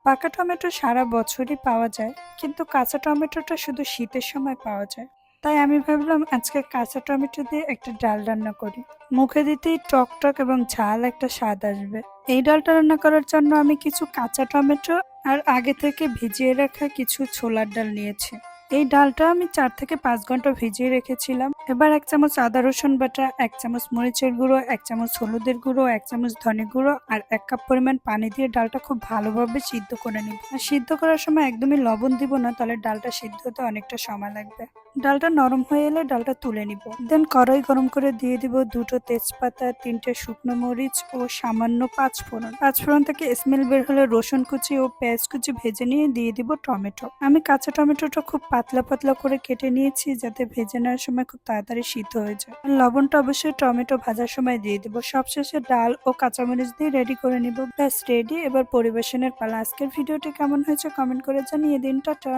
পাকা টমেটো সারা বছরই পাওয়া যায়, কিন্তু কাঁচা টমেটোটা শুধু শীতের সময় পাওয়া যায়। তাই আমি ভাবলাম আজকে কাঁচা টমেটো দিয়ে একটা ডাল রান্না করি। মুখে দিতেই টক টক এবং ঝাল একটা স্বাদ আসবে। এই ডালটা রান্না করার জন্য আমি কিছু কাঁচা টমেটো আর আগে থেকে ভিজিয়ে রাখা কিছু ছোলার ডাল নিয়েছি। এই ডালটা আমি 4 থেকে 5 ঘন্টা ভিজিয়ে রেখেছিলাম। এবার 1 চামচ আদা রসুন বাটা, 1 চামচ মরিচের গুঁড়ো, 1 চামচ হলুদের গুঁড়ো, 1 চামচ ধনে গুঁড়ো আর 1 কাপ পরিমাণ পানি দিয়ে ডালটা খুব ভালোভাবে সিদ্ধ করে নিব। আর সিদ্ধ করার সময় একদমই লবণ দিব না, তাহলে ডালটা সিদ্ধ হতে অনেকটা সময় লাগবে। ডালটা নরম হয়ে এলে ডালটা তুলে নিব। দেন কড়াই গরম করে দিয়ে দিব 2টো তেজপাতা, 3টে শুকনো মরিচ ও সামান্য পাঁচফোড়ন। পাঁচফোড়ন থেকে স্মেল বের হলে রসুন কুচি ও পেঁয়াজ কুচি ভেজে নিয়ে দিয়ে দিব টমেটো। আমি কাঁচা টমেটোটা খুব পাতলা পাতলা করে কেটে নিয়েছি, যাতে ভেজে নেওয়ার সময় খুব তাড়াতাড়ি সিদ্ধ হয়ে যায়। আর লবণটা অবশ্যই টমেটো ভাজার সময় দিয়ে দিব। সবশেষে ডাল ও কাঁচামরিচ দিয়ে রেডি করে নিব। ব্যাস রেডি। এবার পরিবেশনের পালা। আজকের ভিডিওটি কেমন হয়েছে কমেন্ট করে জানিয়ে দিন। টাটা।